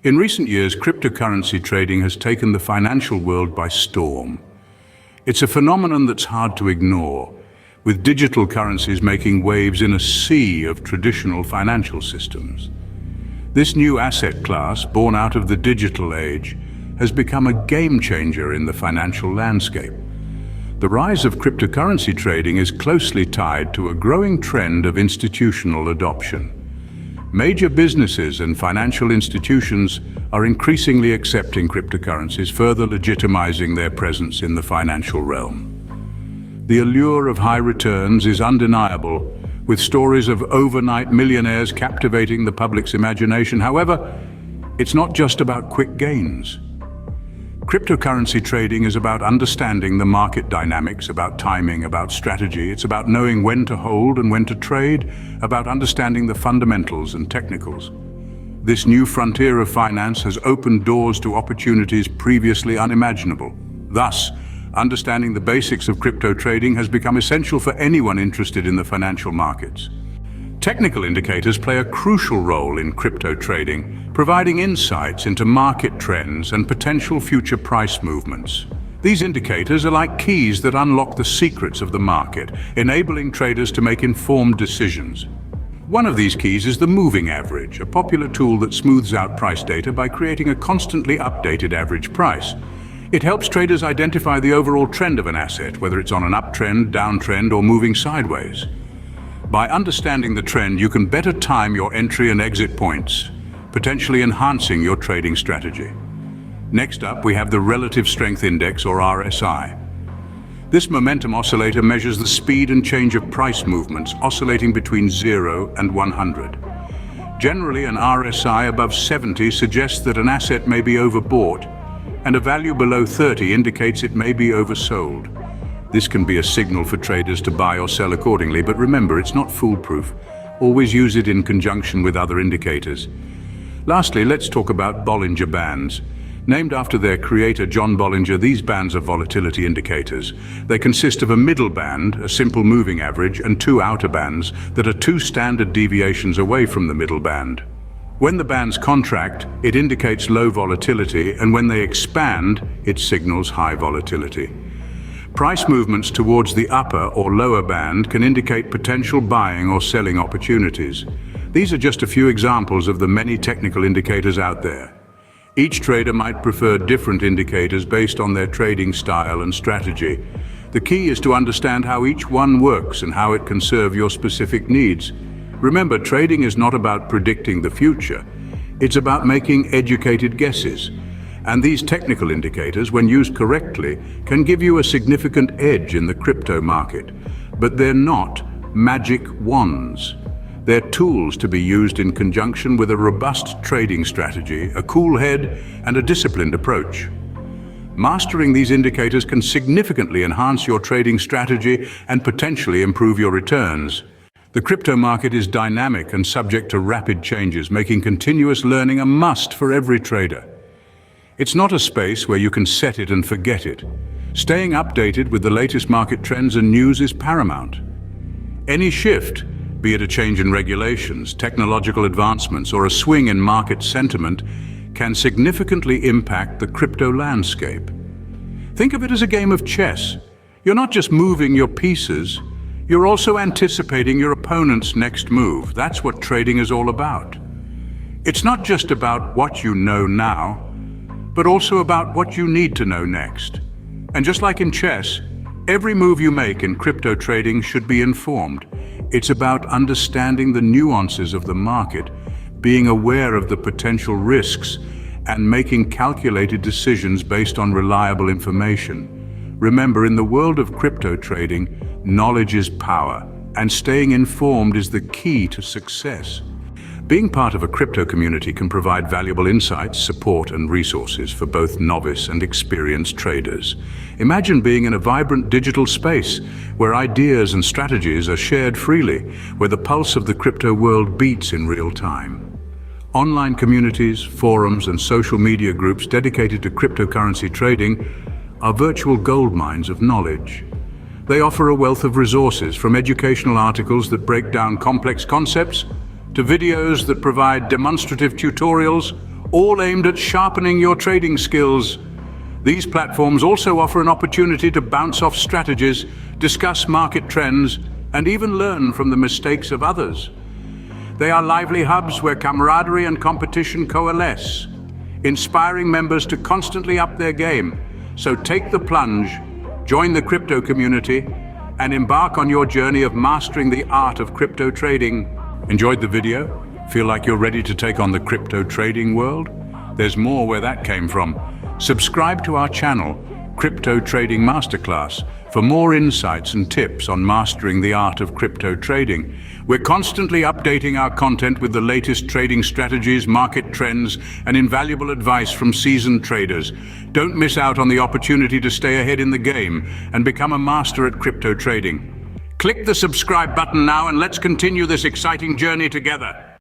In recent years, cryptocurrency trading has taken the financial world by storm. It's a phenomenon that's hard to ignore, with digital currencies making waves in a sea of traditional financial systems. This new asset class, born out of the digital age, has become a game changer in the financial landscape. The rise of cryptocurrency trading is closely tied to a growing trend of institutional adoption. Major businesses and financial institutions are increasingly accepting cryptocurrencies, further legitimizing their presence in the financial realm. The allure of high returns is undeniable, with stories of overnight millionaires captivating the public's imagination. However, it's not just about quick gains. Cryptocurrency trading is about understanding the market dynamics, about timing, about strategy. It's about knowing when to hold and when to trade, about understanding the fundamentals and technicals. This new frontier of finance has opened doors to opportunities previously unimaginable. Thus, understanding the basics of crypto trading has become essential for anyone interested in the financial markets. Technical indicators play a crucial role in crypto trading, providing insights into market trends and potential future price movements. These indicators are like keys that unlock the secrets of the market, enabling traders to make informed decisions. One of these keys is the moving average, a popular tool that smooths out price data by creating a constantly updated average price. It helps traders identify the overall trend of an asset, whether it's on an uptrend, downtrend, or moving sideways. By understanding the trend, you can better time your entry and exit points, potentially enhancing your trading strategy. Next up, we have the Relative Strength Index, or RSI. This momentum oscillator measures the speed and change of price movements, oscillating between 0 and 100. Generally, an RSI above 70 suggests that an asset may be overbought, and a value below 30 indicates it may be oversold. This can be a signal for traders to buy or sell accordingly, but remember, it's not foolproof. Always use it in conjunction with other indicators. Lastly, let's talk about Bollinger Bands. Named after their creator, John Bollinger, these bands are volatility indicators. They consist of a middle band, a simple moving average, and two outer bands that are two standard deviations away from the middle band. When the bands contract, it indicates low volatility, and when they expand, it signals high volatility. Price movements towards the upper or lower band can indicate potential buying or selling opportunities. These are just a few examples of the many technical indicators out there. Each trader might prefer different indicators based on their trading style and strategy. The key is to understand how each one works and how it can serve your specific needs. Remember, trading is not about predicting the future. It's about making educated guesses. And these technical indicators, when used correctly, can give you a significant edge in the crypto market. But they're not magic wands. They're tools to be used in conjunction with a robust trading strategy, a cool head, and a disciplined approach. Mastering these indicators can significantly enhance your trading strategy and potentially improve your returns. The crypto market is dynamic and subject to rapid changes, making continuous learning a must for every trader. It's not a space where you can set it and forget it. Staying updated with the latest market trends and news is paramount. Any shift, be it a change in regulations, technological advancements, or a swing in market sentiment, can significantly impact the crypto landscape. Think of it as a game of chess. You're not just moving your pieces, you're also anticipating your opponent's next move. That's what trading is all about. It's not just about what you know now, but also about what you need to know next. And just like in chess, every move you make in crypto trading should be informed. It's about understanding the nuances of the market, being aware of the potential risks, and making calculated decisions based on reliable information. Remember, in the world of crypto trading, knowledge is power, and staying informed is the key to success. Being part of a crypto community can provide valuable insights, support, and resources for both novice and experienced traders. Imagine being in a vibrant digital space where ideas and strategies are shared freely, where the pulse of the crypto world beats in real time. Online communities, forums, and social media groups dedicated to cryptocurrency trading are virtual goldmines of knowledge. They offer a wealth of resources, from educational articles that break down complex concepts to videos that provide demonstrative tutorials, all aimed at sharpening your trading skills. These platforms also offer an opportunity to bounce off strategies, discuss market trends, and even learn from the mistakes of others. They are lively hubs where camaraderie and competition coalesce, inspiring members to constantly up their game. So take the plunge, join the crypto community, and embark on your journey of mastering the art of crypto trading. Enjoyed the video? Feel like you're ready to take on the crypto trading world? There's more where that came from. Subscribe to our channel, Crypto Trading Masterclass, for more insights and tips on mastering the art of crypto trading. We're constantly updating our content with the latest trading strategies, market trends, and invaluable advice from seasoned traders. Don't miss out on the opportunity to stay ahead in the game and become a master at crypto trading. Click the subscribe button now and let's continue this exciting journey together.